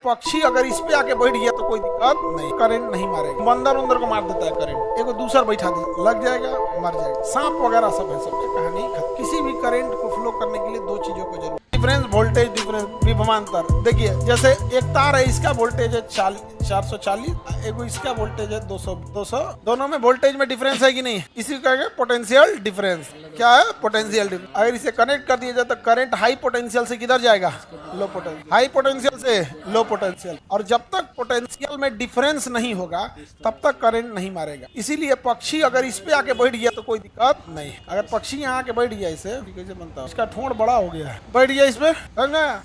पक्षी अगर इस पे आके बैठ गया तो कोई दिक्कत नहीं, करंट नहीं मारेगा। बंदर उंदर को मार देता है करंट, एगो दूसरा बैठा दे, लग जाएगा, मर जाएगा। सांप वगैरह सब है, सबकी कहानी खत्म। किसी भी करंट को फ्लो करने के लिए दो चीजों को जरूरत, डिफरेंस वोल्टेज डिफरेंस, विभवांतर। देखिए जैसे एक तार है, इसका वोल्टेज है 440, एगो इसका वोल्टेज है 200। दोनों में वोल्टेज में डिफरेंस है कि नहीं? इसी को कहेंगे पोटेंशियल डिफरेंस। क्या है? Potential difference. अगर इसे कनेक्ट कर दिया जाए तो करंट हाई पोटेंशियल से किधर जाएगा? Low potential. हाई पोटेंशियल से लो पोटेंशियल। और जब तक पोटेंशियल में डिफरेंस नहीं होगा तब तक करंट नहीं मारेगा। इसीलिए पक्षी अगर इस पे आके बैठ गया तो कोई दिक्कत नहीं। अगर पक्षी यहाँ आके बैठ गया, इसे कैसे बनता है, इसका ठोड़ बड़ा हो गया है, बैठ गया इस पे,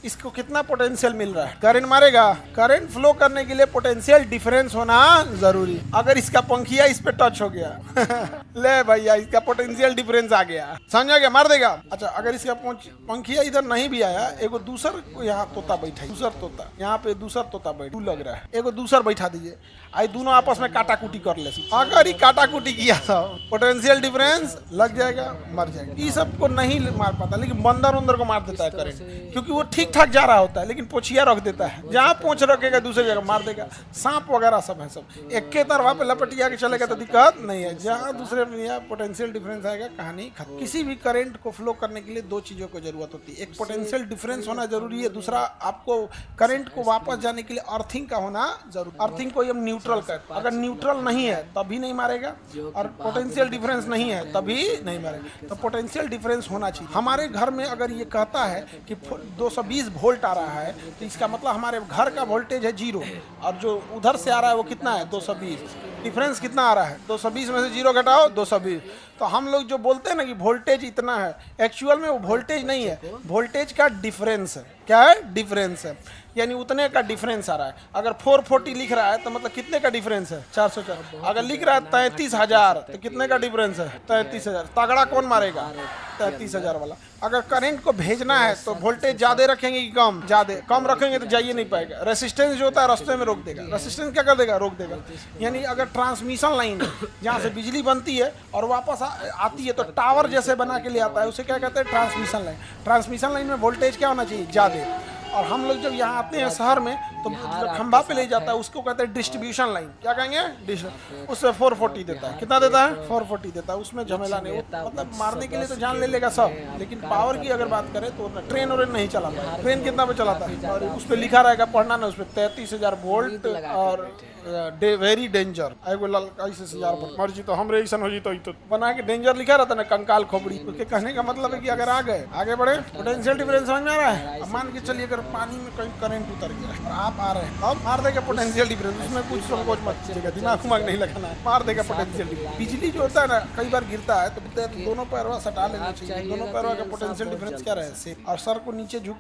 इसको कितना पोटेंशियल मिल रहा है? करंट मारेगा। करंट फ्लो करने के लिए पोटेंशियल डिफरेंस होना जरूरी। अगर इसका पंखिया इस पे टच हो गया ले भैया, इसका पोटेंशियल डिफरेंस आ गया, समझा गया, मार देगा। अच्छा, अगर इसका पंखिया इधर नहीं भी आया, एगो दूसर यहाँ तोता बैठा है, दूसर तोता यहाँ पे, दूसर तोता बैठा लग रहा है, एगो दूसर बैठा दीजिए, आई दोनों आपस में काटा कुटी कर ले। अगर ये काटा कुटी किया था, पोटेंशियल डिफरेंस लग जाएगा, मर जाएगा। ये सबको नहीं मार पाता, लेकिन बंदर उंदर को मार देता है करंट, क्योंकि वो ठीक ठाक जा रहा होता है, लेकिन पोछिया रख देता है, जहाँ पोछ रखेगा दूसरी जगह मार देगा। सांप वगैरह सब है, सब एक के तरह पे लपटिया के चलेगा तो दिक्कत नहीं है। जहाँ दूसरे में पोटेंशियल डिफरेंस आएगा, कहानी खत्म। किसी भी करंट को फ्लो करने के लिए दो चीजों को जरूरत होती है, एक पोटेंशियल डिफरेंस होना जरूरी है, दूसरा आपको करंट को वापस जाने के लिए अर्थिंग का होना जरूरी। अर्थिंग को हम न्यूट्रल कर, अगर न्यूट्रल नहीं है तभी नहीं मारेगा, और पोटेंशियल डिफरेंस नहीं है तभी नहीं मारेगा। तो पोटेंशियल डिफरेंस होना चाहिए। हमारे घर में अगर ये कहता है कि 220 वोल्ट आ रहा है, तो इसका मतलब हमारे घर का वोल्टेज है 0, और जो उधर से आ रहा है वो कितना है? 220। डिफरेंस कितना आ रहा है? 220 में से 0 घटाओ 220। तो हम लोग जो बोलते हैं ना कि वोल्टेज इतना है, एक्चुअल में वो वोल्टेज नहीं है, वोल्टेज का डिफरेंस है। क्या है? डिफरेंस है, यानी उतने का डिफरेंस आ रहा है। अगर 440 लिख रहा है तो मतलब कितने का डिफरेंस है? 404। अगर लिख रहा है 33,000 तो कितने का डिफरेंस है? 33,000। तगड़ा कौन मारेगा? 33,000 वाला। अगर करंट को भेजना है तो वोल्टेज ज्यादा रखेंगे कि कम? ज्यादा। कम रखेंगे तो जाइए नहीं पाएगा। रेसिस्टेंस जो होता है रास्ते में रोक देगा। रेसिस्टेंस क्या कर देगा? रोक देगा। यानी अगर ट्रांसमिशन लाइन जहाँ से बिजली बनती है और वापस आती है, तो टावर जैसे बना के ले आता है, उसे क्या कहते हैं? Transmission line. ट्रांसमिशन लाइन में वोल्टेज क्या होना चाहिए? ज्यादा। और हम लोग जब यहाँ आते हैं शहर में तो खंभा पे ले जाता है, उसको कहते हैं डिस्ट्रीब्यूशन लाइन। क्या कहेंगे? उससे 440 देता है। कितना देता है? 440 देता है। उसमें झमेला नहीं, मतलब मारने के लिए तो जान ले लेगा सब, लेकिन पावर की अगर बात करें तो ट्रेन और नहीं चलाता। ट्रेन कितना पे चलाता है? और उस पर लिखा रहेगा, पढ़ना ना, उस पर 33,000 वोल्ट और वेरी डेंजर। मर्जी तो हमरे ऐसा हो जी तो बना के डेंजर लिखा रहता ना, कंकाल खोपड़ी। उसके कहने का मतलब है कि अगर आगे बढ़े, पोटेंशियल डिफरेंस समझ में आ रहा है। अब मान के चलिए अगर पानी में कहीं करंट उतर गया और आप आ रहे हैं, अब मार देगा पोटेंशियल डिफरेंस। उसमें कुछ संकोच मत कीजिएगा, दिमाग नहीं लगाना है, मार देगा पोटेंशियल डिफरेंस। बिजली जो होता है ना, कई बार गिरता है तो दोनों पैरवा सटा लेना चाहिए। दोनों पैरवा का पोटेंशियल डिफरेंस क्या रहे? और सर को नीचे झुक